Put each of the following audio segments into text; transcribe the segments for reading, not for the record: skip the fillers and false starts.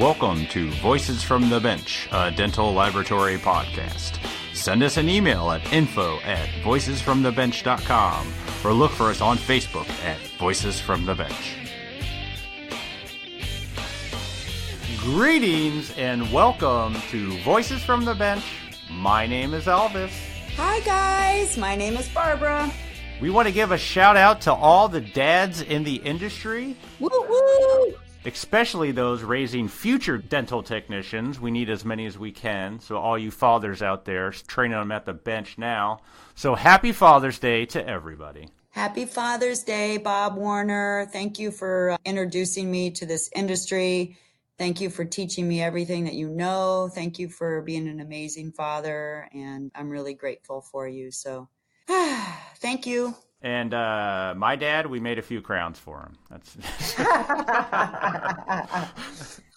Welcome to Voices from the Bench, a dental laboratory podcast. Send us an email at info@voicesfromthebench.com or look for us on Facebook at Voices from the Bench. Greetings and welcome to Voices from the Bench. My name is Elvis. Hi guys, my name is Barbara. We want to give a shout out to all the dads in the industry. Woo woo! Especially those raising future dental technicians. We need as many as we can. So all you fathers out there, training them at the bench now. So happy Father's Day to everybody. Happy Father's Day, Bob Warner. Thank you for introducing me to this industry. Thank you for teaching me everything that you know. Thank you for being an amazing father. And I'm really grateful for you. So thank you. And my dad, we made a few crowns for him. That's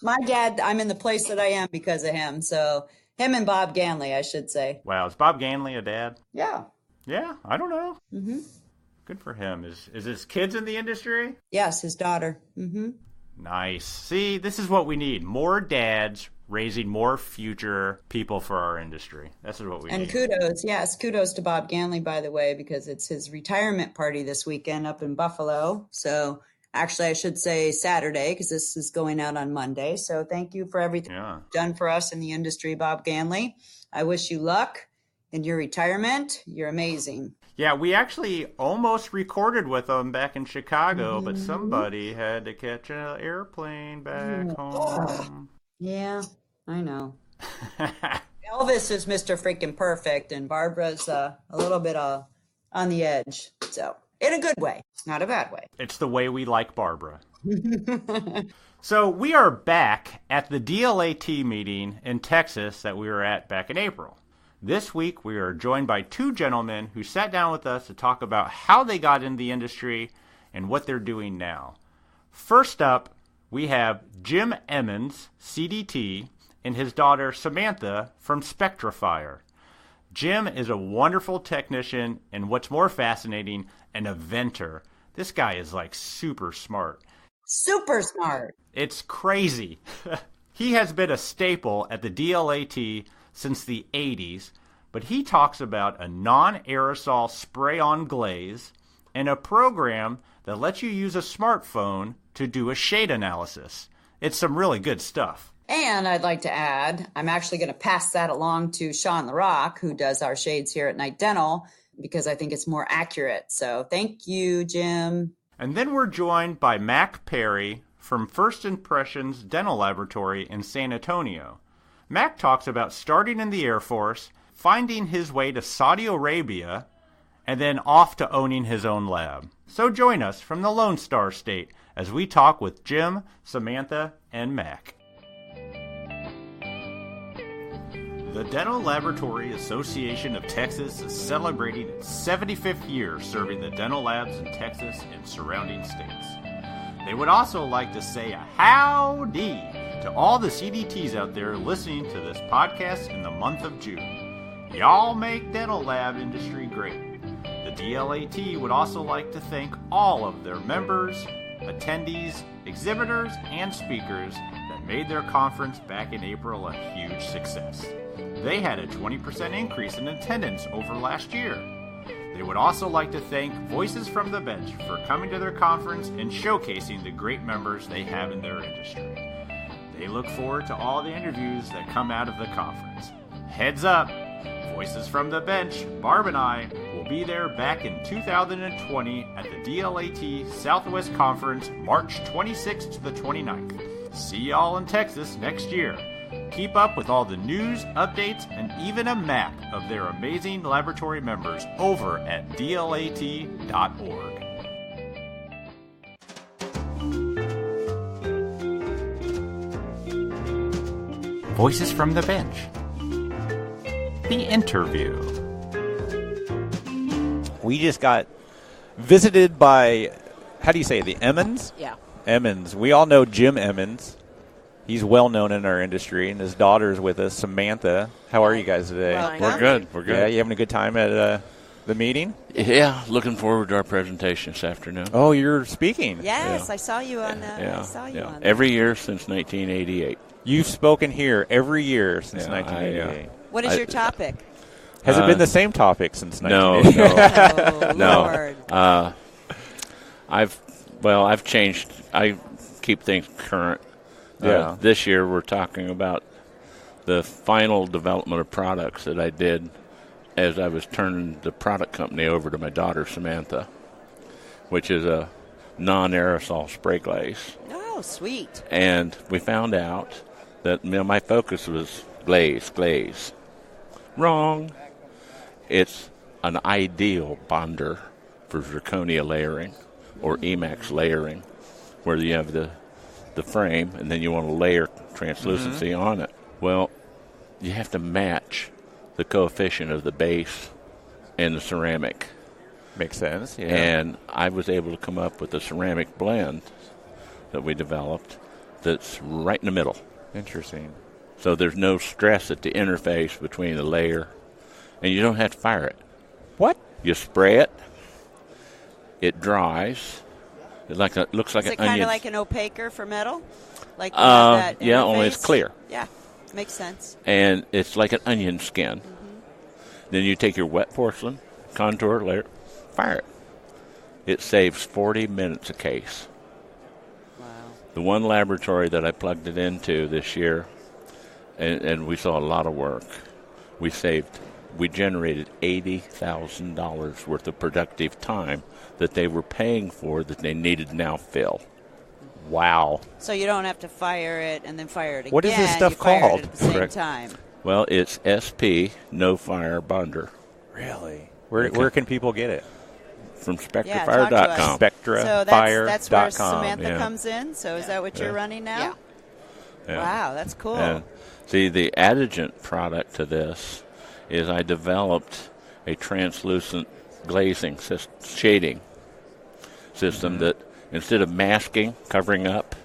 My dad, I'm in the place that I am because of him. So him and Bob Ganley, I should say. Wow, is Bob Ganley a dad? Yeah. Yeah, I don't know. Mm-hmm. Good for him. Is his kids in the industry? Yes, his daughter. Mm-hmm. Nice. See, this is what we need. More dads raising more future people for our industry. This is what we need. And kudos to Bob Ganley, by the way, because it's his retirement party this weekend up in Buffalo. So actually, I should say Saturday, because this is going out on Monday. So thank you for everything you've done for us in the industry, Bob Ganley. I wish you luck in your retirement. You're amazing. Yeah, we actually almost recorded with him back in Chicago, but somebody had to catch an airplane back home. Yeah, I know. Elvis is Mr. Freaking Perfect, and Barbara's a little bit on the edge. So, in a good way, not a bad way. It's the way we like Barbara. So, we are back at the DLAT meeting in Texas that we were at back in April. This week, we are joined by two gentlemen who sat down with us to talk about how they got in the industry and what they're doing now. First up, we have Jim Emmons, CDT, and his daughter Samantha from Spectrifier. Jim is a wonderful technician and, what's more fascinating, an inventor. This guy is like super smart. Super smart. It's crazy. He has been a staple at the DLAT since the 80s, but he talks about a non-aerosol spray-on glaze and a program that lets you use a smartphone to do a shade analysis. It's some really good stuff. And I'd like to add, I'm actually going to pass that along to Sean LaRock, who does our shades here at Night Dental, because I think it's more accurate. So thank you, Jim. And then we're joined by Mac Perry from First Impressions Dental Laboratory in San Antonio. Mac talks about starting in the Air Force, finding his way to Saudi Arabia, and then off to owning his own lab. So join us from the Lone Star State as we talk with Jim, Samantha, and Mac. The Dental Laboratory Association of Texas is celebrating its 75th year serving the dental labs in Texas and surrounding states. They would also like to say a howdy to all the CDTs out there listening to this podcast in the month of June. Y'all make dental lab industry great. The DLAT would also like to thank all of their members, attendees, exhibitors, and speakers that made their conference back in April a huge success. They had a 20% increase in attendance over last year. They would also like to thank Voices from the Bench for coming to their conference and showcasing the great members they have in their industry. They look forward to all the interviews that come out of the conference. Heads up, Voices from the Bench, Barb and I, will be there back in 2020 at the DLAT Southwest Conference, March 26th to the 29th. See y'all in Texas next year. Keep up with all the news, updates, and even a map of their amazing laboratory members over at DLAT.org. Voices from the Bench. The interview. We just got visited by, how do you say, the Emmons? Yeah. Emmons. We all know Jim Emmons. He's well known in our industry, and his daughter's with us, Samantha. How are you guys today? Well, We're good. We're good. Yeah, you having a good time at the meeting? Yeah, looking forward to our presentation this afternoon. Oh, you're speaking. Yes, Yeah. I saw you on that. Yeah, I saw you on that. every year since 1988. You've spoken here every year since Yeah, 1988. What is your topic? Has it been the same topic since No, 1988? No. No. Lord. I've changed. I keep things current. Yeah. This year we're talking about the final development of products that I did as I was turning the product company over to my daughter, Samantha, which is a non-aerosol spray glaze. Oh, sweet. And we found out that my focus was glaze. Wrong. It's an ideal bonder for zirconia layering or Emax layering, where you have the frame and then you want to layer translucency on it. Well, you have to match the coefficient of the base and the ceramic. Makes sense, yeah. And I was able to come up with a ceramic blend that we developed that's right in the middle. Interesting. So there's no stress at the interface between the layer, and you don't have to fire it. What? You spray it, it dries. It looks like Is an it kind onion. of like an opaquer for metal? Like you have that yeah, only it's interface? clear. Yeah, makes sense. And it's like an onion skin. Then you take your wet porcelain, contour layer, fire it. It saves 40 minutes a case. Wow. The one laboratory that I plugged it into this year, and we saw a lot of work, we generated $80,000 worth of productive time that they were paying for that they needed to now fill. Wow. So you don't have to fire it and then fire it again. What is this stuff you fire called? It at the same Correct. time. Well, it's SP, no fire bonder, Really? Where can people get it? from Yeah, talk to us. SpectraFire.com. So that's where SpectraFire.com. Samantha Yeah. comes in. So is that what you're running now? Yeah. Wow, that's cool. And see, the adjuvant product to this is I developed a translucent glazing shading system that instead of masking, covering up,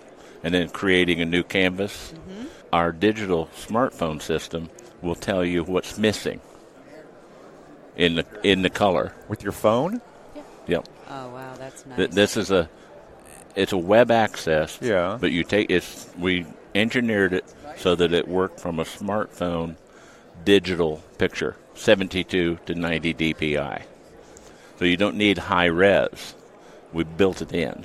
and then creating a new canvas, our digital smartphone system will tell you what's missing in the color. With your phone? Yep. Oh wow, that's nice. This is it's a web access. Yeah. But we engineered it so that it worked from a smartphone digital picture, 72 to 90 DPI. So you don't need high res. We built it in.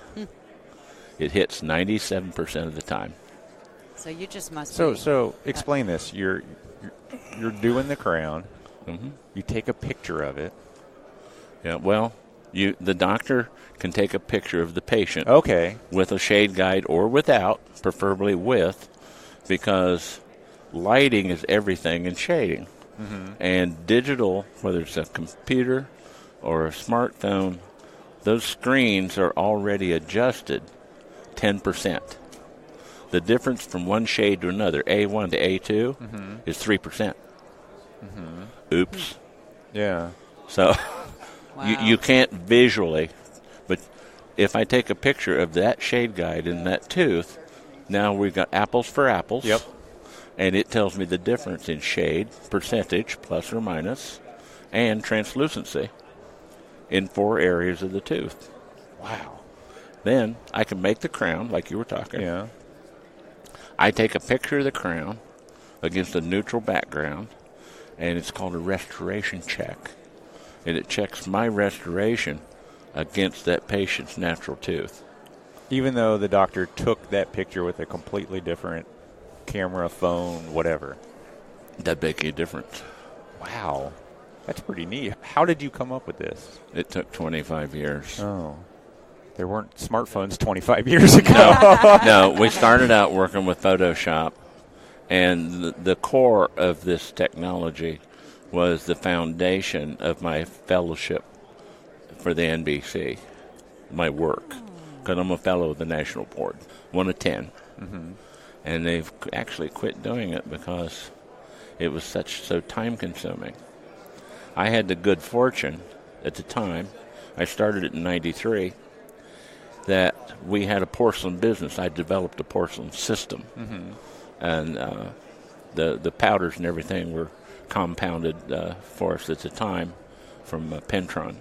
It hits 97% of the time. So you just must. So explain this. You're doing the crown. Mm-hmm. You take a picture of it. Yeah. Well, the doctor can take a picture of the patient. Okay. With a shade guide or without, preferably with, because lighting is everything in shading. And digital, whether it's a computer or a smartphone, those screens are already adjusted 10%. The difference from one shade to another, A1 to A2, is 3%. Oops. Yeah. So Wow. you can't visually, but if I take a picture of that shade guide in that tooth, now we've got apples for apples. Yep. And it tells me the difference in shade, percentage, plus or minus, and translucency in 4 areas of the tooth. Wow. Then I can make the crown, like you were talking. Yeah. I take a picture of the crown against a neutral background, and it's called a restoration check. And it checks my restoration against that patient's natural tooth. Even though the doctor took that picture with a completely different camera, phone, whatever. That makes a difference. Wow. That's pretty neat. How did you come up with this? It took 25 years. Oh. There weren't smartphones 25 years ago. No, we started out working with Photoshop, and the core of this technology was the foundation of my fellowship for the NBC, my work, because I'm a fellow of the National Board, 1 of 10. And they've actually quit doing it because it was so time-consuming. I had the good fortune at the time, I started it in 93, that we had a porcelain business. I developed a porcelain system. And the powders and everything were compounded for us at the time from Pentron.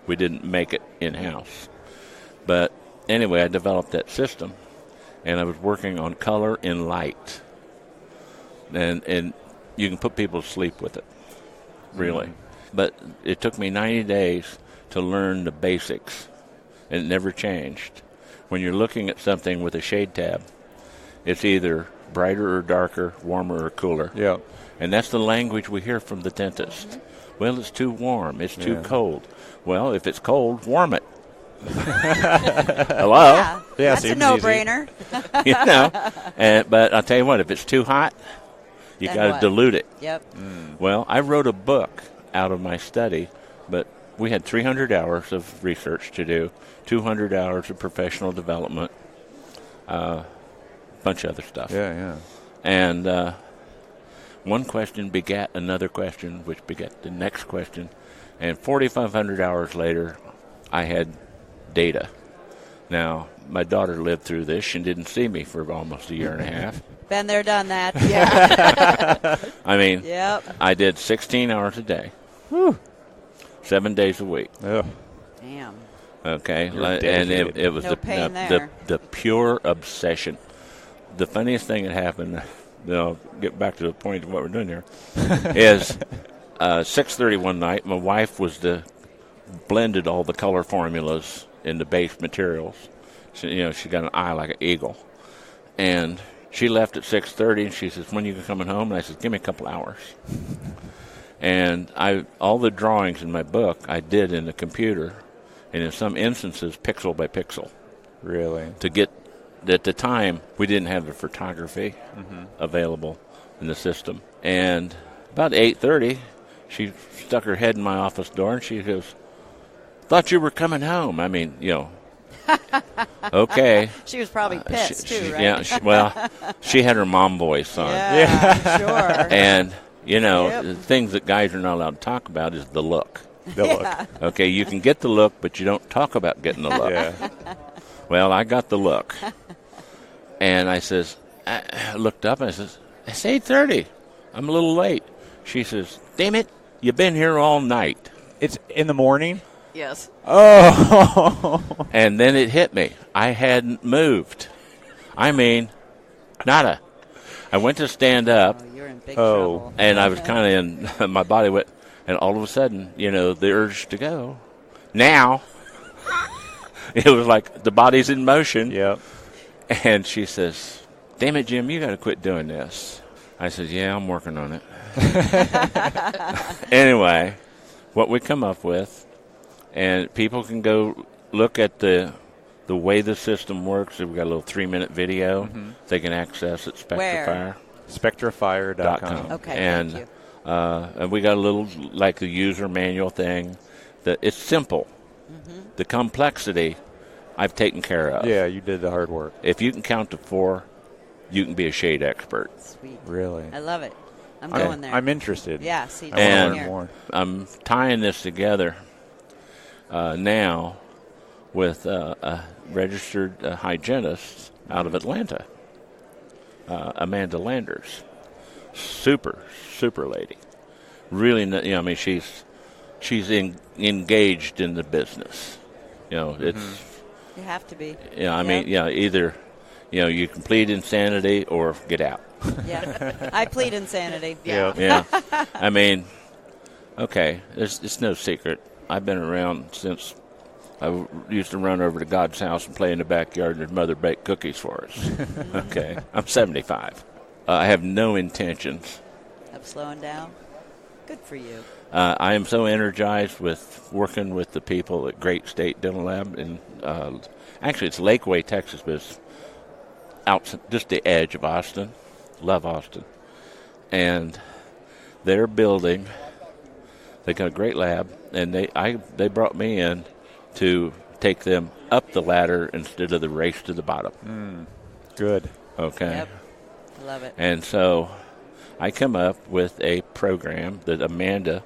We didn't make it in-house. But anyway, I developed that system, and I was working on color and light. And you can put people to sleep with it, really. But it took me 90 days to learn the basics, and it never changed. When you're looking at something with a shade tab, it's either brighter or darker, warmer or cooler. Yeah. And that's the language we hear from the dentist. Well, it's too warm. It's too cold. Well, if it's cold, warm it. Hello? Yeah, that's a no-brainer. You know, but I'll tell you what, if it's too hot, you got to dilute it. Yep. Well, I wrote a book out of my study, but we had 300 hours of research to do, 200 hours of professional development, a bunch of other stuff. Yeah. And one question begat another question, which begat the next question. And 4,500 hours later, I had data. Now, my daughter lived through this. She didn't see me for almost a year and a half. Been there, done that. Yeah. I mean, Yep. I did 16 hours a day, 7 days a week. Oh. Damn. Okay, You're and dedicated. it was No pain there. the pure obsession. The funniest thing that happened, I'll get back to the point of what we're doing here, is 6:30 one night, my wife blended all the color formulas in the base materials. She got an eye like an eagle. And she left at 6:30, and she says, "When are you coming home?" And I said, "Give me a couple hours." And all the drawings in my book I did in the computer, and in some instances, pixel by pixel. Really? To get, at the time, we didn't have the photography available in the system. And about 8:30, she stuck her head in my office door, and she goes, "Thought you were coming home." I mean, okay. She was probably pissed, too, right? Yeah, she had her mom voice on. Yeah, sure. And, Yep. the things that guys are not allowed to talk about is the look. The look. Okay, you can get the look, but you don't talk about getting the look. Yeah. Well, I got the look. And I looked up and I says, "It's 8:30. I'm a little late." She says, "Damn it, you've been here all night." It's in the morning? Yes. Oh. And then it hit me. I hadn't moved. I mean, nada. I went to stand up, Oh, you're in big trouble. and I was kind of my body went, and all of a sudden, the urge to go. Now, it was like the body's in motion. Yep. And she says, "Damn it, Jim, you got to quit doing this." I said, "Yeah, I'm working on it." Anyway, what we come up with, and people can go look at the way the system works. We've got a little 3-minute video they can access at Spectrafire. Spectrafire.com. Okay, And, thank you. and we got a little, like the user manual thing, that it's simple. The complexity, I've taken care of. Yeah, you did the hard work. If you can count to 4, you can be a shade expert. Sweet. Really? I love it. I'm going there. I'm interested. Yeah, see, I want to And- learn more. I'm tying this together now with a registered hygienist out of Atlanta, Amanda Landers. Super lady. Really, I mean, she's engaged in the business. It's. You have to be. Yeah, I mean, either, you complete insanity or get out. Yeah. I plead insanity. Yeah. Yeah. I mean, okay, it's no secret. I've been around since I used to run over to God's house and play in the backyard, and his mother baked cookies for us. Okay, I'm 75. I have no intentions. Of slowing down. Good for you. I am so energized with working with the people at Great State Dental Lab, and actually it's Lakeway, Texas, but it's out just the edge of Austin. Love Austin. And they're building. They got a great lab, and they brought me in to take them up the ladder instead of the race to the bottom. Good. Okay. Yep. I love it. And so I come up with a program that Amanda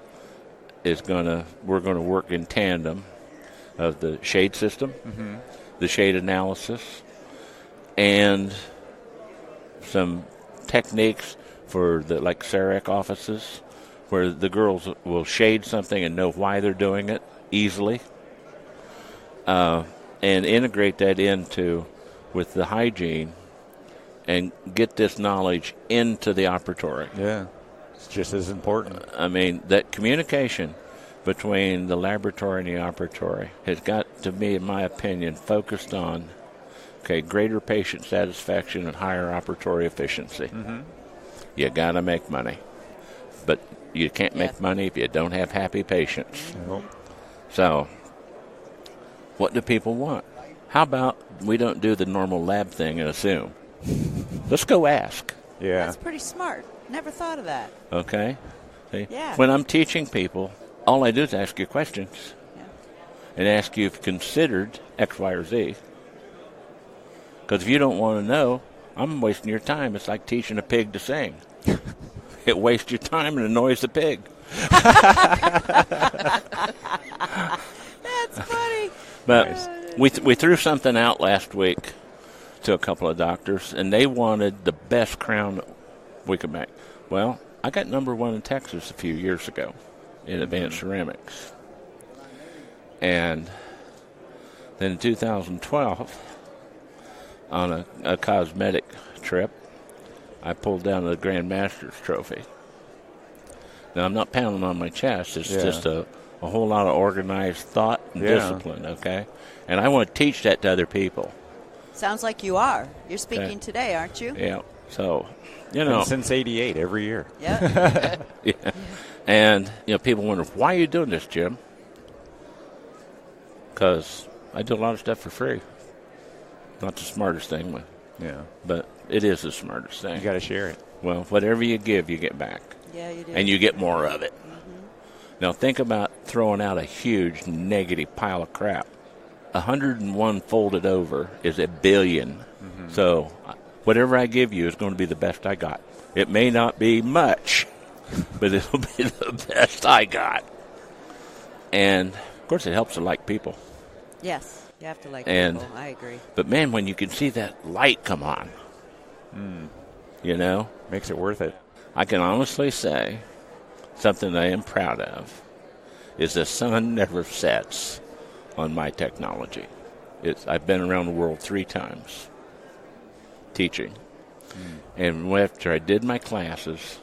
we're going to work in tandem of the shade system, the shade analysis, and some techniques for the like CEREC offices where the girls will shade something and know why they're doing it easily, and integrate that with the hygiene and get this knowledge into the operatory. Yeah, it's just as important. I mean, that communication between the laboratory and the operatory has got to be, in my opinion, focused on, greater patient satisfaction and higher operatory efficiency. Mm-hmm. You got to make money. But you can't make money if you don't have happy patients. Nope. So, what do people want? How about we don't do the normal lab thing and assume? Let's go ask. Yeah. That's pretty smart. Never thought of that. Okay? See? Yeah. When I'm teaching people, all I do is ask you questions and ask you if you considered X, Y, or Z. Because if you don't want to know, I'm wasting your time. It's like teaching a pig to sing. It wastes your time and annoys the pig. That's funny. But we threw something out last week to a couple of doctors, and they wanted the best crown we could make. Well, I got number 1 in Texas a few years ago in advanced ceramics. And then in 2012, on a cosmetic trip, I pulled down the Grand Masters trophy. Now, I'm not pounding on my chest. It's just a whole lot of organized thought and discipline, okay? And I want to teach that to other people. Sounds like you are. You're speaking today, aren't you? Yeah. So, And since '88, every year. Yeah. Yeah. And, people wonder, why are you doing this, Jim? Because I do a lot of stuff for free. Not the smartest thing, but it is the smartest thing. You got to share it. Well, whatever you give, you get back. Yeah, you do. And you get more of it. Mm-hmm. Now, think about throwing out a huge negative pile of crap. 101 folded over is 1 billion. Mm-hmm. So whatever I give you is going to be the best I got. It may not be much, but it'll be the best I got. And, of course, it helps to like people. Yes, you have to like people. I agree. But, man, when you can see that light come on, makes it worth it. I can honestly say something I am proud of is the sun never sets on my technology. I've been around the world 3 times teaching. And after I did my classes,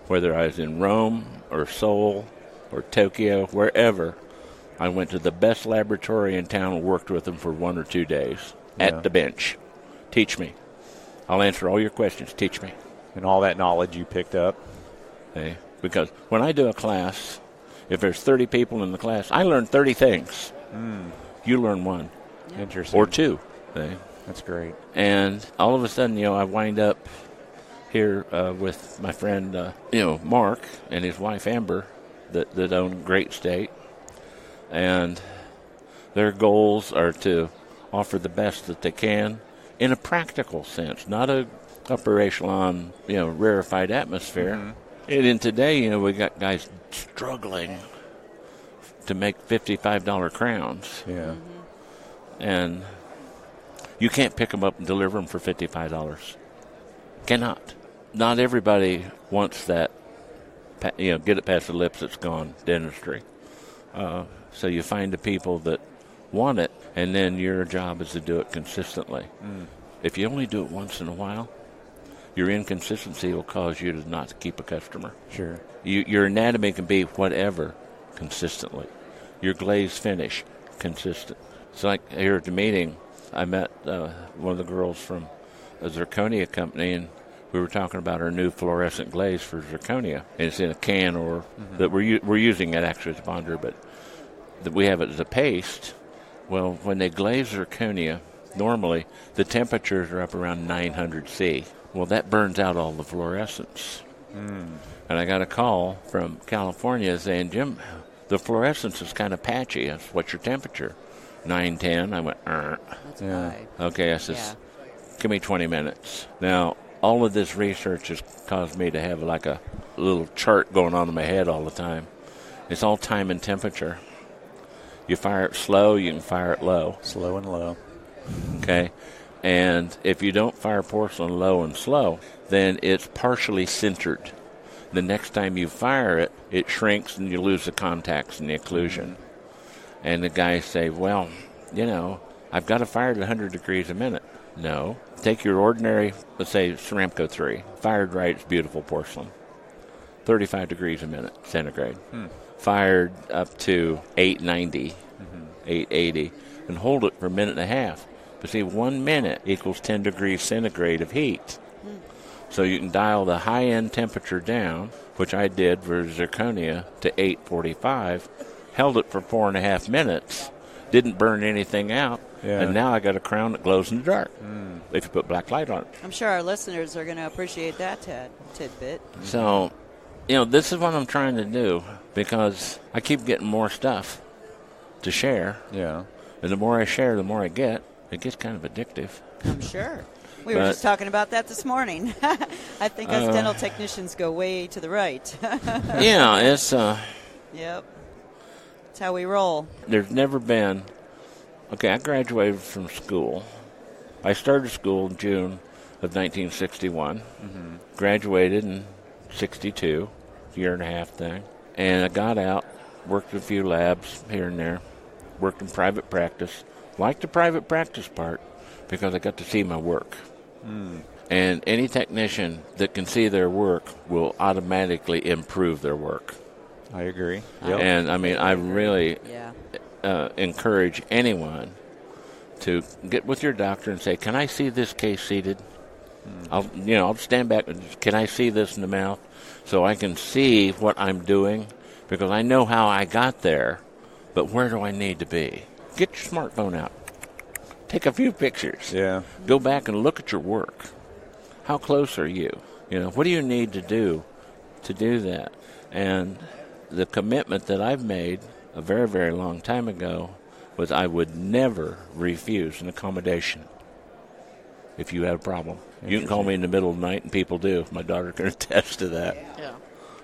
whether I was in Rome or Seoul or Tokyo, wherever, I went to the best laboratory in town and worked with them for 1 or 2 days at the bench. Teach me. I'll answer all your questions. Teach me. And all that knowledge you picked up. Okay? Because when I do a class, if there's 30 people in the class, I learn 30 things. You learn 1. Interesting. Or 2. Okay? That's great. And all of a sudden, I wind up here with my friend, Mark and his wife Amber that own Great State. And their goals are to offer the best that they can in a practical sense, not a upper echelon, rarefied atmosphere. Mm-hmm. And in today, we got guys struggling to make $55 crowns. Yeah. Mm-hmm. And you can't pick them up and deliver them for $55. Cannot. Not everybody wants that, get it past the lips, it's gone dentistry. So you find the people that want it, and then your job is to do it consistently. If you only do it once in a while, your inconsistency will cause you to not keep a customer. Sure. Your anatomy can be whatever consistently. Your glaze finish, consistent. It's like here at the meeting, I met one of the girls from a zirconia company, and we were talking about our new fluorescent glaze for zirconia. And it's in a can, or that we're using it actually as a bonder, but that we have it as a paste. Well, when they glaze zirconia, normally the temperatures are up around 900 C. Well, that burns out all the fluorescence. And I got a call from California saying, Jim, the fluorescence is kind of patchy. I said, what's your temperature? 910. I went, That's high. Okay, I says, give me 20 minutes. Now, all of this research has caused me to have like a little chart going on in my head all the time. It's all time and temperature. You fire it slow, you can fire it low. Slow and low. Okay? And if you don't fire porcelain low and slow, then it's partially sintered. The next time you fire it, it shrinks and you lose the contacts and the occlusion. And the guys say, well, I've got to fire it at 100 degrees a minute. No. Take your ordinary, let's say, Ceramco 3. Fired right, it's beautiful porcelain. 35 degrees a minute, centigrade. Fired up to 890, 880, and hold it for a minute and a half. But see, 1 minute equals 10 degrees centigrade of heat. So you can dial the high-end temperature down, which I did for zirconia, to 845, held it for 4.5 minutes, didn't burn anything out, and now I got a crown that glows in the dark if you put black light on it. I'm sure our listeners are going to appreciate that tidbit. So, this is what I'm trying to do, because I keep getting more stuff to share. Yeah. And the more I share, the more I get. It gets kind of addictive. I'm sure. We were just talking about that this morning. I think us dental technicians go way to the right. Yeah, it's... Yep. That's how we roll. There's never been... Okay, I graduated from school. I started school in June of 1961. Graduated in 62, year and a half thing. And I got out, worked a few labs here and there, worked in private practice. Liked the private practice part because I got to see my work. And any technician that can see their work will automatically improve their work. I agree. Yep. And, I really encourage anyone to get with your doctor and say, can I see this case seated? I'll stand back and can I see this in the mouth so I can see what I'm doing? Because I know how I got there, but where do I need to be? Get your smartphone out. Take a few pictures. Yeah. Go back and look at your work. How close are you? What do you need to do that? And the commitment that I've made a very, very long time ago was I would never refuse an accommodation if you had a problem. You can call me in the middle of the night, and people do. My daughter can attest to that. Yeah.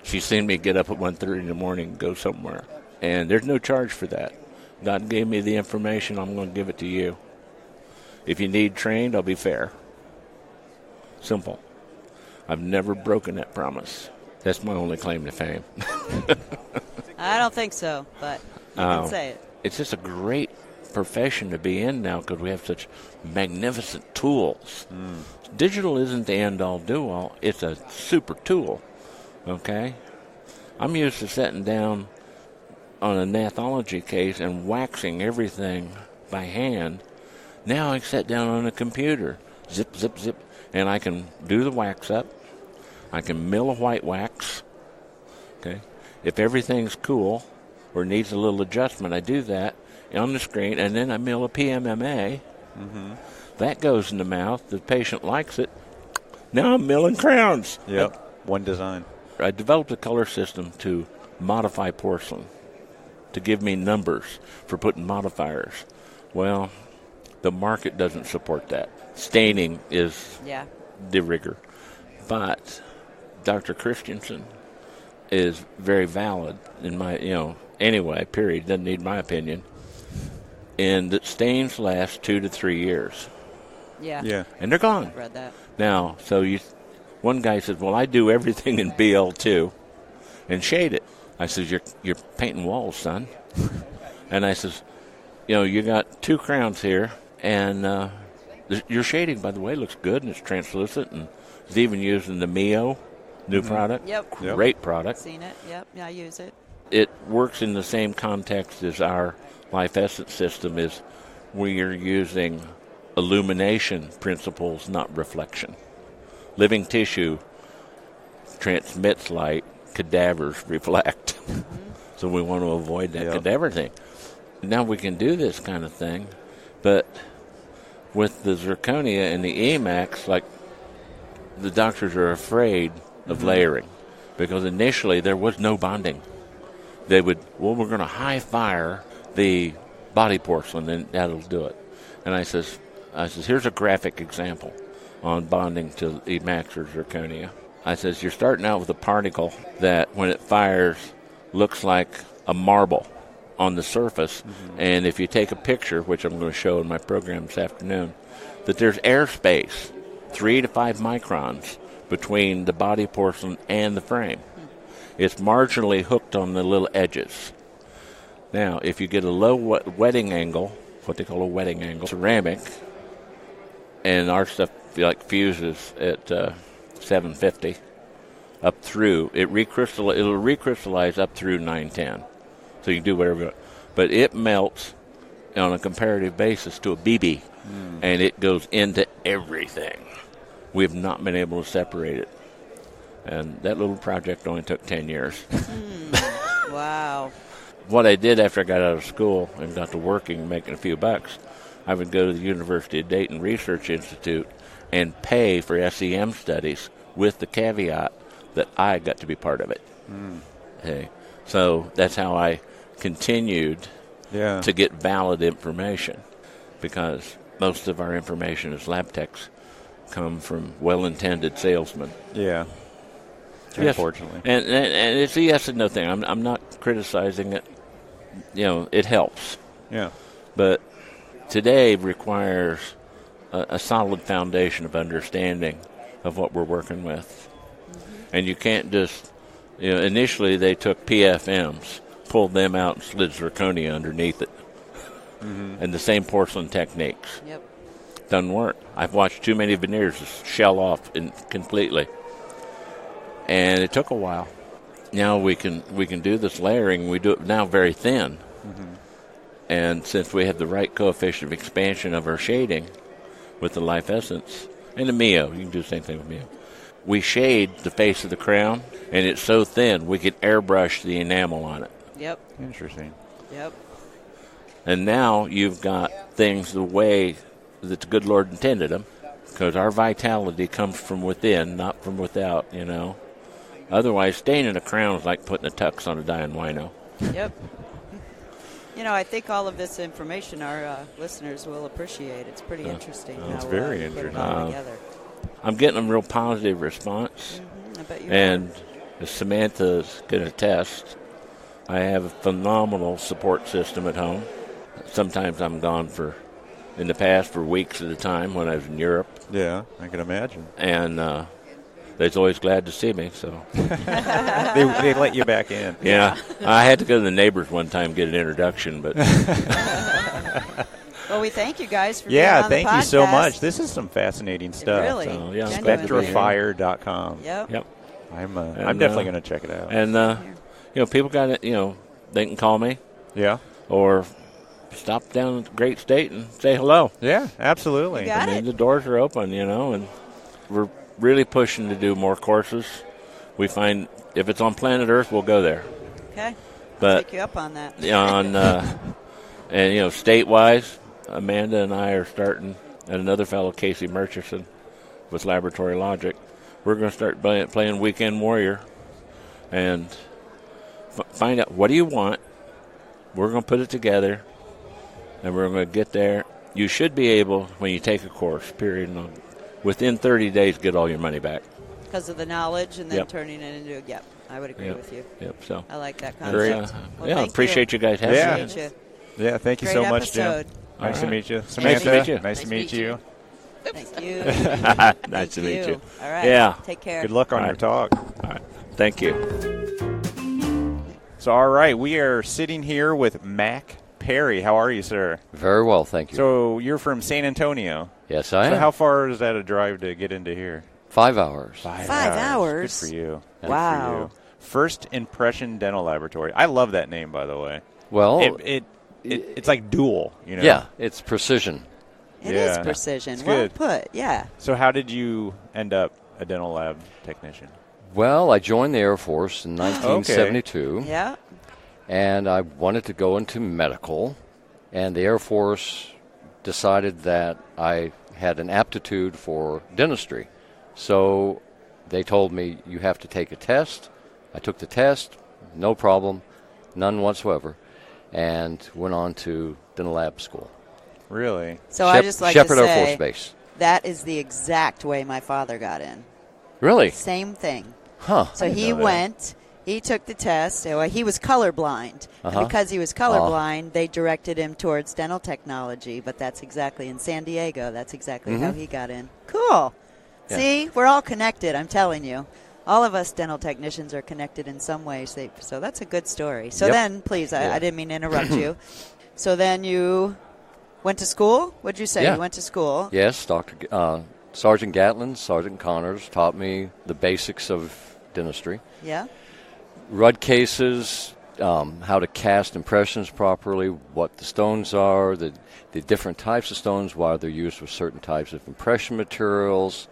She's seen me get up at 1:30 in the morning and go somewhere. And there's no charge for that. God gave me the information. I'm going to give it to you. If you need trained, I'll be fair. Simple. I've never broken that promise. That's my only claim to fame. I don't think so, but you can say it. It's just a great profession to be in now because we have such magnificent tools. Digital isn't the end-all, do-all. It's a super tool, okay? I'm used to sitting down on a nathology case and waxing everything by hand. Now I sit down on a computer, zip, zip, zip, and I can do the wax up. I can mill a white wax, okay? If everything's cool or needs a little adjustment, I do that on the screen, and then I mill a PMMA. That goes in the mouth. The patient likes it. Now I'm milling crowns. Yep, one design. I developed a color system to modify porcelain, to give me numbers for putting modifiers. Well, the market doesn't support that. Staining is de rigueur. But Dr. Christensen is very valid in my, anyway, period. Doesn't need my opinion. And that stains last 2 to 3 years. Yeah. And they're gone. I've read that. Now, one guy says, well, I do everything in BL2 and shade it. I says, you're painting walls, son. And I says, you got 2 crowns here, and your shading, by the way, looks good, and it's translucent, and it's even using the Mio new product. Yep. Great product. Seen it. Yep. Yeah, I use it. It works in the same context as our Life Essence system is we are using illumination principles, not reflection. Living tissue transmits light, cadavers reflect. So we want to avoid that cadaver thing. Now we can do this kind of thing, but with the zirconia and the EMAX, like the doctors are afraid of layering because initially there was no bonding. They would, we're going to high fire the body porcelain and that'll do it. And I says, here's a graphic example on bonding to EMAX or zirconia. I says, you're starting out with a particle that when it fires looks like a marble on the surface. And if you take a picture, which I'm going to show in my program this afternoon, that there's airspace, 3 to 5 microns between the body porcelain and the frame. It's marginally hooked on the little edges. Now, if you get a low wetting angle, what they call a wetting angle, ceramic, and our stuff like fuses at 750 up through, it'll recrystallize up through 910. So you can do whatever you want. But it melts on a comparative basis to a BB, and it goes into everything. We have not been able to separate it. And that little project only took 10 years. Wow. What I did after I got out of school and got to working, making a few bucks, I would go to the University of Dayton Research Institute and pay for SEM studies with the caveat that I got to be part of it. Okay. So that's how I continued to get valid information, because most of our information as lab techs come from well-intended salesmen. Yeah. Yes. Unfortunately. And it's a yes and no thing. I'm not criticizing it. It helps. Yeah. But today requires a solid foundation of understanding of what we're working with. And you can't just, initially they took PFMs, pulled them out and slid zirconia underneath it. And the same porcelain techniques. Yep. Doesn't work. I've watched too many veneers just shell off completely. And it took a while. Now we can do this layering. We do it now very thin. And since we have the right coefficient of expansion of our shading with the Life Essence and the Mio, you can do the same thing with Mio. We shade the face of the crown, and it's so thin we can airbrush the enamel on it. Yep. Interesting. Yep. And now you've got things the way that the good Lord intended them, because our vitality comes from within, not from without, Otherwise, staining a crown is like putting a tux on a dying wino. Yep. I think all of this information our listeners will appreciate. It's pretty interesting. It's how, very you put it interesting. all together. I'm getting a real positive response. I bet you And as Samantha's going to attest, I have a phenomenal support system at home. Sometimes I'm gone in the past for weeks at a time when I was in Europe. Yeah, I can imagine. And they're always glad to see me. So they let you back in. Yeah, I had to go to the neighbors one time and get an introduction, but Well, we thank you guys for being on the podcast. Thank you so much. This is some fascinating stuff. Really, so, yeah, Spectrafire.com. Yep. I'm definitely going to check it out. And people got it. They can call me. Yeah. Or stop down at the Great State and say hello. Yeah, absolutely. You got it. The doors are open, and we're really pushing to do more courses. We find if it's on planet Earth, we'll go there. Okay. But I'll take you up on that. And state-wise, Amanda and I are starting, and another fellow, Casey Murchison, with Laboratory Logic. We're going to start playing Weekend Warrior and find out what do you want. We're going to put it together, and we're going to get there. You should be able, when you take a course, within 30 days, get all your money back. Because of the knowledge and then Yep. turning it into I would agree with you. Yep. So I like that Great. concept. appreciate you guys having me. Appreciate you. Yeah, thank you Great so much, episode. Jim. Nice to meet you. Nice to Samantha, meet you. Nice to meet you. Thank you. Nice to meet you. All right. Yeah. Take care. Good luck on All your right. talk. All right. Thank you. So, all right, we are sitting here with Mac Perry. How are you, sir? Very well, thank you. So, you're from San Antonio. Yes, I So, am. how far is that a drive to get into here? 5 hours. 5 hours? Good for you. Good Wow. for you. First Impression Dental Laboratory. I love that name, by the way. Well, It's like dual, yeah, it's precision. It is Yeah. precision. It's Well good. put. Yeah. So, how did you end up a dental lab technician? Well, I joined the Air Force in 1972, Yeah. and I wanted to go into medical, and the Air Force decided that I had an aptitude for dentistry. So they told me, you have to take a test. I took the test, no problem, none whatsoever, and went on to dental lab school. Really? So I just like Shepherd to Air Force say Base. that is the exact way my father got in. Really? Same thing. Huh. So he know that. went, he took the test. Well, he was colorblind. Uh-huh. And because he was colorblind, they directed him towards dental technology. But that's exactly in San Diego. That's exactly how he got in. Cool. Yeah. See, we're all connected, I'm telling you. all of us dental technicians are connected in some way. So that's a good story. So Yep. then, please, I didn't mean to interrupt you. So then you went to school? What'd you say? Yeah. You went to school? Yes, Sergeant Gatlin, Sergeant Connors taught me the basics of dentistry. Yeah. Rudd cases, how to cast impressions properly, what the stones are, the different types of stones, why they're used with certain types of impression materials,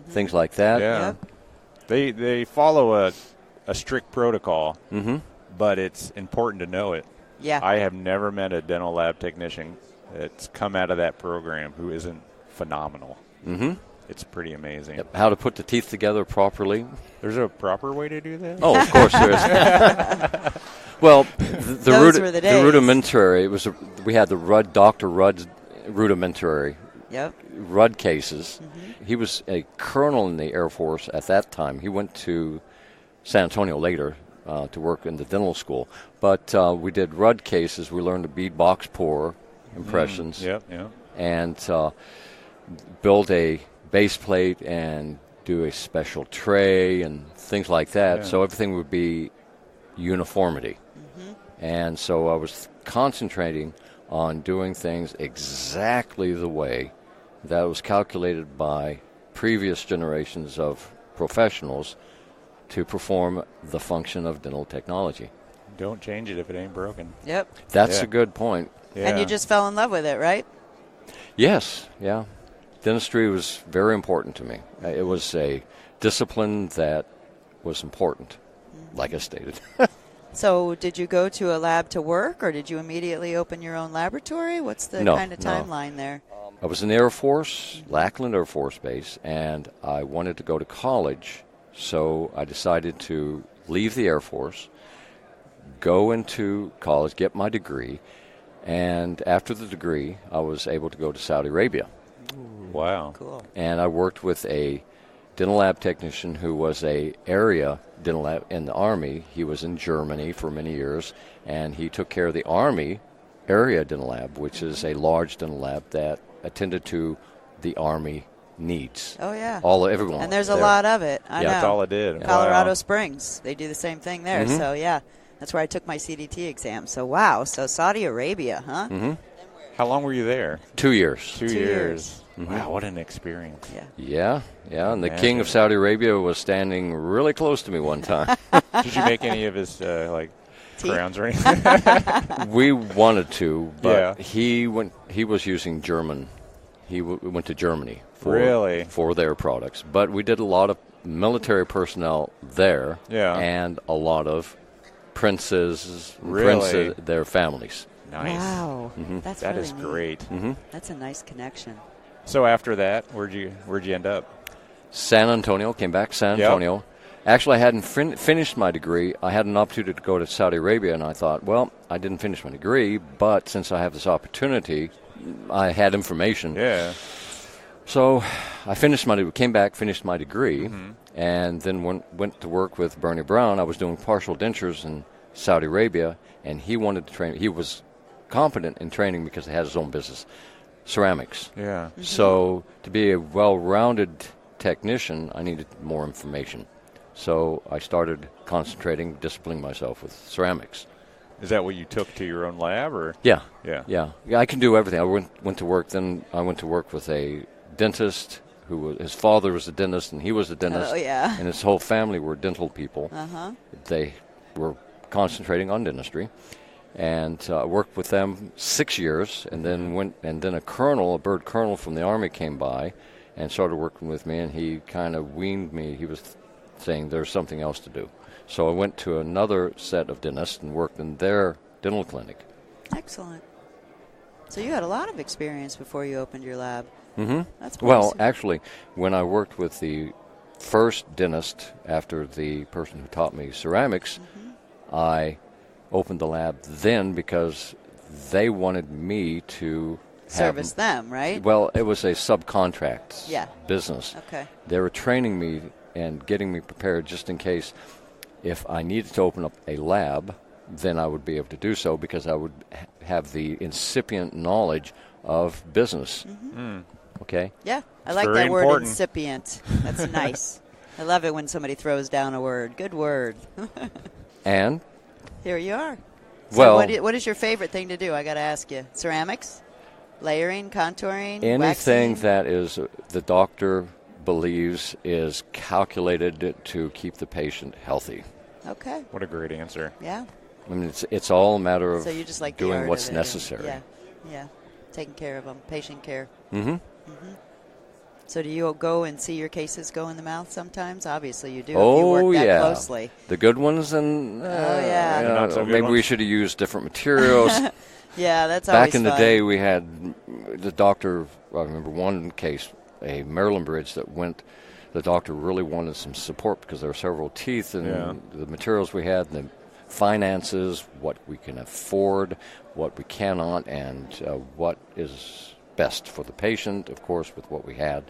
things like that. Yeah. Yep. They follow a strict protocol, Mm-hmm. but it's important to know it. Yeah. I have never met a dental lab technician that's come out of that program who isn't phenomenal. Mm-hmm. It's pretty amazing. Yep. How to put the teeth together properly. There's a proper way to do that? Oh, of course there is. Well, Those were the days. rudimentary. We had the Dr. Rudd's rudimentary Yep. Rudd cases. Mm-hmm. He was a colonel in the Air Force at that time. He went to San Antonio later to work in the dental school. But we did Rudd cases. We learned to bead box pour impressions. Yep. And build a base plate and do a special tray and things like that. Yeah. So everything would be uniformity. And so I was concentrating on doing things exactly the way that was calculated by previous generations of professionals to perform the function of dental technology. Don't change it if it ain't broken. Yep. That's Yeah. a good point. Yeah. And you just fell in love with it, right? Yes, yeah. Dentistry was very important to me. It was a discipline that was important, like I stated. So did you go to a lab to work, or did you immediately open your own laboratory? What's the No, kind of no. timeline there? I was in the Air Force, Lackland Air Force Base, and I wanted to go to college, so I decided to leave the Air Force, go into college, get my degree, and after the degree, I was able to go to Saudi Arabia. Wow. Cool. And I worked with a dental lab technician who was a area dental lab in the Army. He was in Germany for many years, and he took care of the Army area dental lab, which is a large dental lab that attended to the Army needs. Oh, yeah. Everyone. And there's a there. lot of it. I Yeah. know. That's all it did. Colorado Wow. Springs. They do the same thing there. Mhm. So, yeah, that's where I took my CDT exam. So, wow. So, Saudi Arabia, huh? Mm-hmm. How long were you there? 2 years. 2 2 years. Mhm. Wow, what an experience. Yeah. Yeah. And the Imagine. king of Saudi Arabia was standing really close to me one time. Did you make any of his Teeth? crowns or anything? We wanted to, but Yeah. he was using German. He went to Germany for their products. But we did a lot of military personnel there, Yeah. and a lot of princes, Really? their families. Nice. Wow. Mhm. That's That really is neat. great. Mm-hmm. That's a nice connection. So after that, where'd you end up? San Antonio, came back to San Yep. Antonio. Actually, I hadn't finished my degree. I had an opportunity to go to Saudi Arabia, and I thought, well, I didn't finish my degree, but since I have this opportunity, I had information. Yeah. So I came back, finished my degree, Mm-hmm. and then went to work with Bernie Brown. I was doing partial dentures in Saudi Arabia, and he wanted to train. He was competent in training because he had his own business, ceramics. Yeah. So to be a well-rounded technician, I needed more information. So I started concentrating, disciplining myself with ceramics. Is that what you took to your own lab, or? Yeah. Yeah. I can do everything. I went to work. Then I went to work with a dentist his father was a dentist, and he was a dentist. Oh, yeah. And his whole family were dental people. Uh-huh. They were concentrating on dentistry. And I worked with them 6 years, and then a bird colonel from the Army came by and started working with me, and he kind of weaned me. He was saying there's something else to do. So I went to another set of dentists and worked in their dental clinic. Excellent. So you had a lot of experience before you opened your lab. Mm-hmm. That's well, awesome. actually, when I worked with the first dentist after the person who taught me ceramics, I opened the lab then because they wanted me to Service them, right? Well, it was a subcontract business. Okay. They were training me and getting me prepared just in case if I needed to open up a lab, then I would be able to do so because I would have the incipient knowledge of business. Mm-hmm. Okay? Yeah, I It's like very that word important. incipient. That's nice. I love it when somebody throws down a word. Good word. And here you are. So well, what is your favorite thing to do? I got to ask you. Ceramics, layering, contouring, anything waxing? that is the doctor believes is calculated to keep the patient healthy. Okay. What a great answer. Yeah. I mean, it's all a matter of So you just like the doing art what's of it. necessary. Yeah. Taking care of them, patient care. Mm-hmm. So do you go and see your cases go in the mouth sometimes? Obviously you do. Oh, if you work that yeah. closely. The good ones and yeah. you know, Not so good maybe we ones. should have used different materials. Yeah, that's always Back in the fun. day, we had the doctor. I remember one case, a Maryland bridge that went. The doctor really wanted some support because there were several teeth and the materials we had, and the finances, what we can afford, what we cannot, and what is best for the patient, of course, with what we had.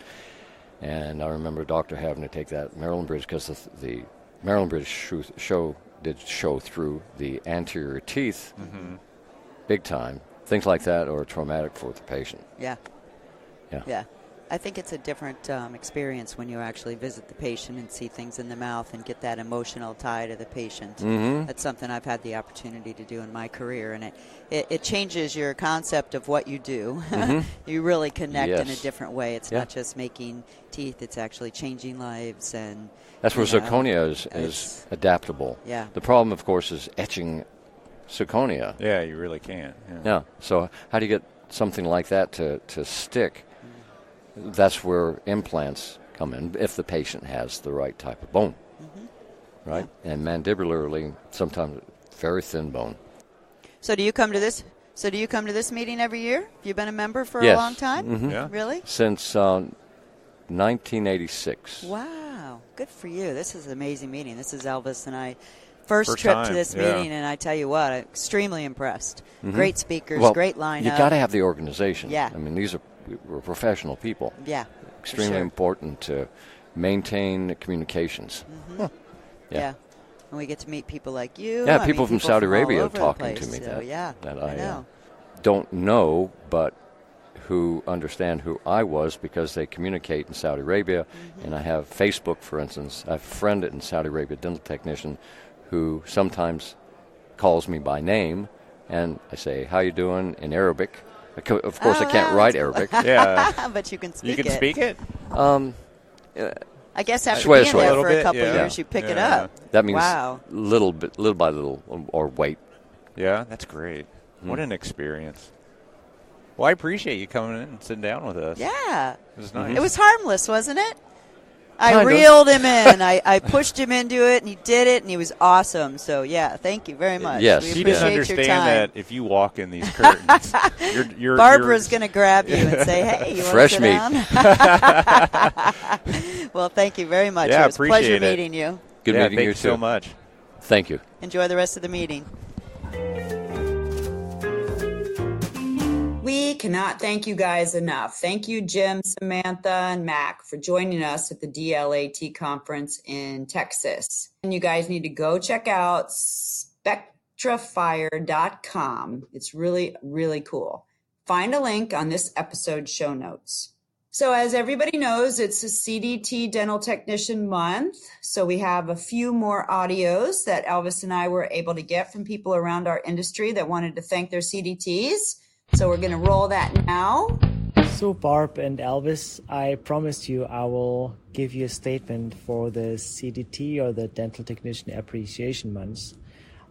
And I remember a doctor having to take that Maryland bridge because the Maryland bridge did show through the anterior teeth big time. Things like that are traumatic for the patient. Yeah. Yeah. I think it's a different experience when you actually visit the patient and see things in the mouth and get that emotional tie to the patient. Mm-hmm. That's something I've had the opportunity to do in my career, and it changes your concept of what you do. You really connect in a different way. It's not just making teeth, it's actually changing lives. And that's where zirconia is adaptable. Yeah. The problem, of course, is etching zirconia. Yeah, you really can't. Yeah. So how do you get something like that to stick? That's where implants come in, if the patient has the right type of bone, right? Yeah. And mandibularly, sometimes very thin bone. So do you come to this? So do you come to this meeting every year? Have you been a member for Yes. a long time? Mm-hmm. Yeah. Really? Since 1986. Wow, good for you. This is an amazing meeting. This is Elvis and I. First trip time, to this meeting, and I tell you what, I'm extremely impressed. Great speakers, Well, great lineup. You got to have the organization. Yeah. I mean, we're professional people. Yeah. Extremely important to maintain communications. Yeah. And we get to meet people like you. Yeah, I people mean, from Saudi all Arabia over talking the to place. me So, that I I know. don't know, but who understand who I was because they communicate in Saudi Arabia. And I have Facebook, for instance. I have a friend in Saudi Arabia, dental technician, who sometimes calls me by name, and I say, "How you doing?" in Arabic. Of course, I can't write Arabic. Yeah. But you can speak You can it. speak it? I guess after Swear, being swear. there A little for a bit, couple yeah. years, you pick it Yeah. up. That means Wow. little by little, or wait. Yeah, that's great. What an experience. Well, I appreciate you coming in and sitting down with us. Yeah. It was nice. It was harmless, wasn't it? I Kind of. reeled him in. I pushed him into it, and he did it, and he was awesome. So, yeah, thank you very much. Yes. We She appreciate didn't your understand time. that if you walk in these curtains, you're Barbara's going to grab you and say, "Hey, you want Fresh to sit meat. down?" Well, thank you very much. Yeah, It was a pleasure appreciate it. meeting you. Good meeting thank you you so too. much. Thank you. Enjoy the rest of the meeting. We cannot thank you guys enough. Thank you, Jim, Samantha, and Mac for joining us at the DLAT conference in Texas. And you guys need to go check out spectrafire.com. It's really, really cool. Find a link on this episode's show notes. So as everybody knows, it's a CDT Dental Technician Month. So we have a few more audios that Elvis and I were able to get from people around our industry that wanted to thank their CDTs. So we're going to roll that now. So Barb and Elvis, I promised you I will give you a statement for the CDT or the Dental Technician Appreciation Months.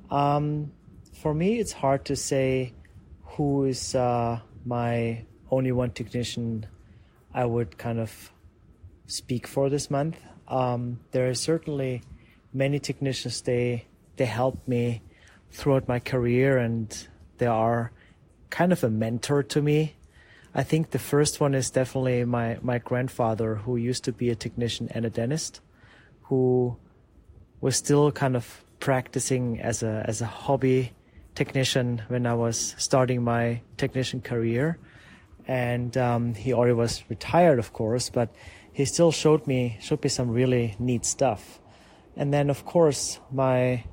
For me, it's hard to say who is my only one technician I would kind of speak for this month. There are certainly many technicians, they helped me throughout my career, and they are kind of a mentor to me. I think the first one is definitely my grandfather, who used to be a technician and a dentist, who was still kind of practicing as a hobby technician when I was starting my technician career. And he already was retired, of course, but he still showed me some really neat stuff. And then, of course, my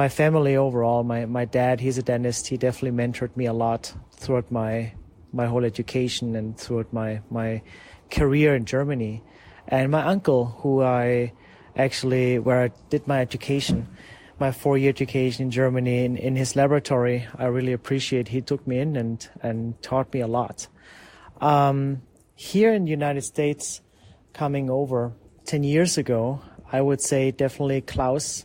family overall, my dad, he's a dentist. He definitely mentored me a lot throughout my whole education and throughout my career in Germany. And my uncle, where I did my education, my 4-year education in Germany, in his laboratory, I really appreciate. He took me in and taught me a lot. Here in the United States, coming over 10 years ago, I would say definitely Klaus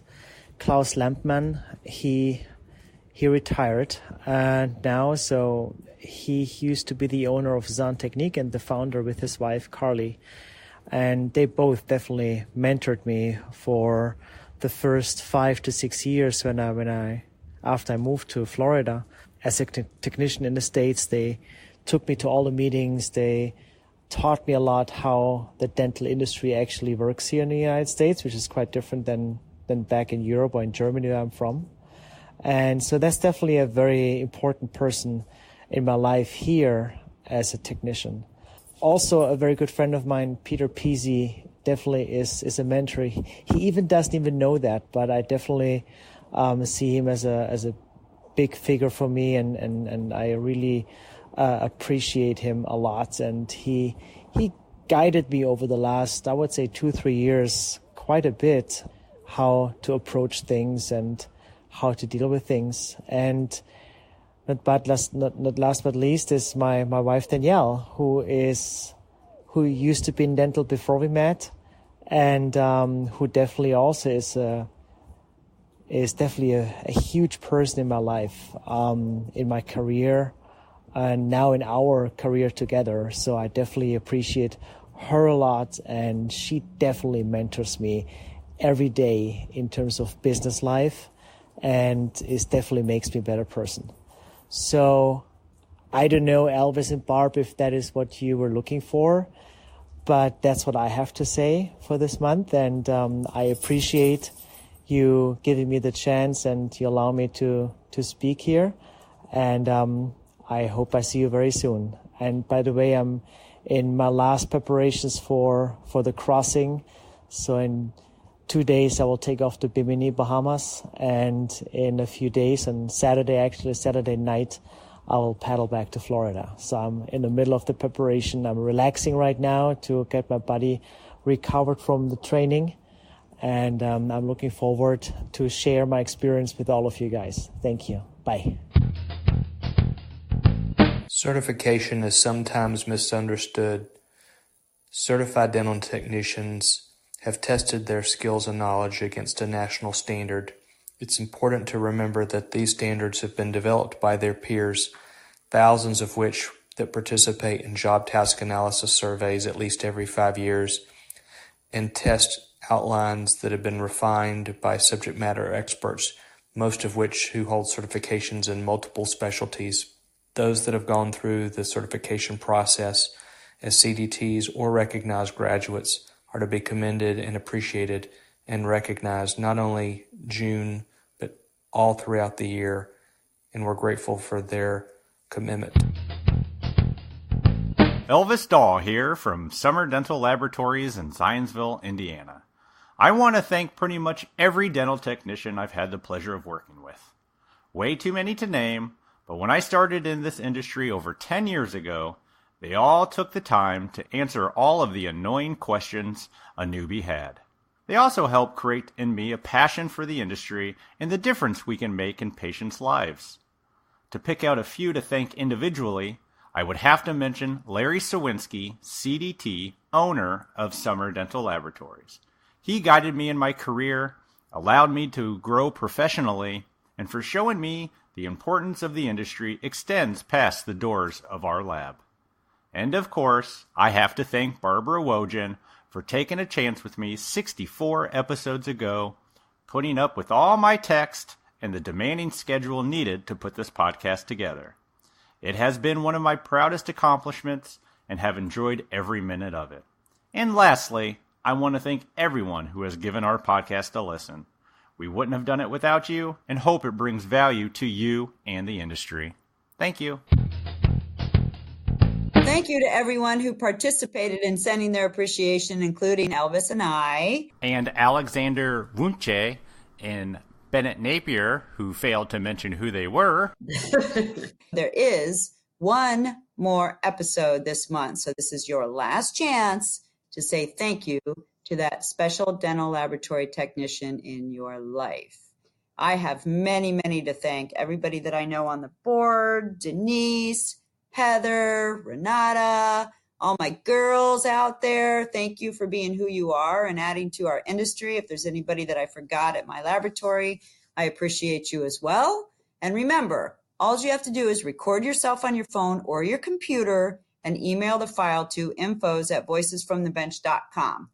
Lampmann. He retired now, so he used to be the owner of Zahn Technique and the founder with his wife Carly, and they both definitely mentored me for the first 5 to 6 years after I moved to Florida as a technician in the States. They took me to all the meetings. They taught me a lot how the dental industry actually works here in the United States, which is quite different than back in Europe or in Germany where I'm from. And so that's definitely a very important person in my life here as a technician. Also, a very good friend of mine, Peter Pizzi, definitely is a mentor. He even doesn't even know that, but I definitely see him as a big figure for me, and I really appreciate him a lot. And he guided me over the last, I would say, 2-3 years quite a bit, how to approach things and how to deal with things. And not last but least is my wife Danielle, who used to be in dental before we met, and who definitely also is definitely a huge person in my life, in my career, and now in our career together. So I definitely appreciate her a lot, and she definitely mentors me every day in terms of business life, and it definitely makes me a better person. So I don't know, Elvis and Barb, if that is what you were looking for, but that's what I have to say for this month. And I appreciate you giving me the chance and you allow me to speak here. And I hope I see you very soon. And by the way, I'm in my last preparations for the crossing. So in 2 days, I will take off to Bimini, Bahamas. And in a few days, on Saturday night, I will paddle back to Florida. So I'm in the middle of the preparation. I'm relaxing right now to get my body recovered from the training. And I'm looking forward to share my experience with all of you guys. Thank you. Bye. Certification is sometimes misunderstood. Certified dental technicians have tested their skills and knowledge against a national standard. It's important to remember that these standards have been developed by their peers, thousands of which that participate in job task analysis surveys at least every 5 years, and test outlines that have been refined by subject matter experts, most of which who hold certifications in multiple specialties. Those that have gone through the certification process as CDTs or recognized graduates are to be commended and appreciated and recognized not only June, but all throughout the year, and we're grateful for their commitment. Elvis Dahl here from Summer Dental Laboratories in Zionsville, Indiana. I want to thank pretty much every dental technician I've had the pleasure of working with. Way too many to name, but when I started in this industry over 10 years ago, they all took the time to answer all of the annoying questions a newbie had. They also helped create in me a passion for the industry and the difference we can make in patients' lives. To pick out a few to thank individually, I would have to mention Larry Sawinski, CDT, owner of Summer Dental Laboratories. He guided me in my career, allowed me to grow professionally, and for showing me the importance of the industry extends past the doors of our lab. And of course, I have to thank Barbara Wojin for taking a chance with me 64 episodes ago, putting up with all my text and the demanding schedule needed to put this podcast together. It has been one of my proudest accomplishments and have enjoyed every minute of it. And lastly, I want to thank everyone who has given our podcast a listen. We wouldn't have done it without you and hope it brings value to you and the industry. Thank you. Thank you to everyone who participated in sending their appreciation, including Elvis and I. And Alexander Wunche and Bennett Napier, who failed to mention who they were. There is one more episode this month, so this is your last chance to to say thank you to that special dental laboratory technician in your life. I have many, many to thank. Everybody that I know on the board, Denise, Heather, Renata, all my girls out there. Thank you for being who you are and adding to our industry. If there's anybody that I forgot at my laboratory, I appreciate you as well. And remember, all you have to do is record yourself on your phone or your computer and email the file to infos@voicesfromthebench.com.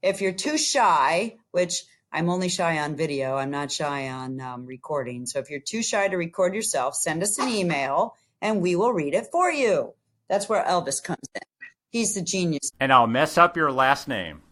If you're too shy, which I'm only shy on video, I'm not shy on recording. So if you're too shy to record yourself, send us an email and we will read it for you. That's where Elvis comes in. He's the genius. And I'll mess up your last name.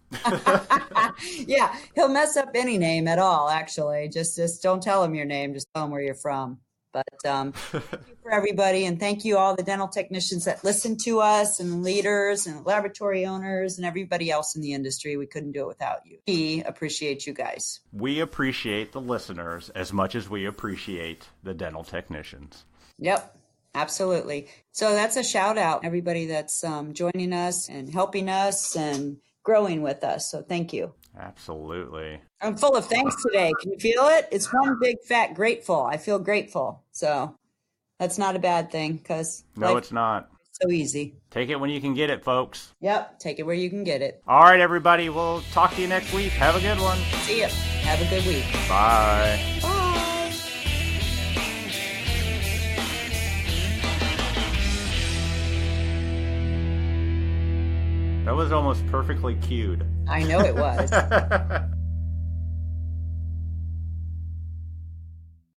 Yeah, he'll mess up any name at all, actually. Just don't tell him your name. Just tell him where you're from. But thank you for everybody, and thank you all the dental technicians that listen to us, and leaders and laboratory owners and everybody else in the industry. We couldn't do it without you. We appreciate you guys. We appreciate the listeners as much as we appreciate the dental technicians. Yep, absolutely. So that's a shout out, everybody that's joining us and helping us and growing with us. So thank you. Absolutely. I'm full of thanks today. Can you feel it? It's one big fat grateful. I feel grateful. So that's not a bad thing because no, it's not. It's so easy. Take it when you can get it, folks. Yep. Take it where you can get it. All right, everybody. We'll talk to you next week. Have a good one. See ya. Have a good week. Bye. Bye. That was almost perfectly cued. I know it was.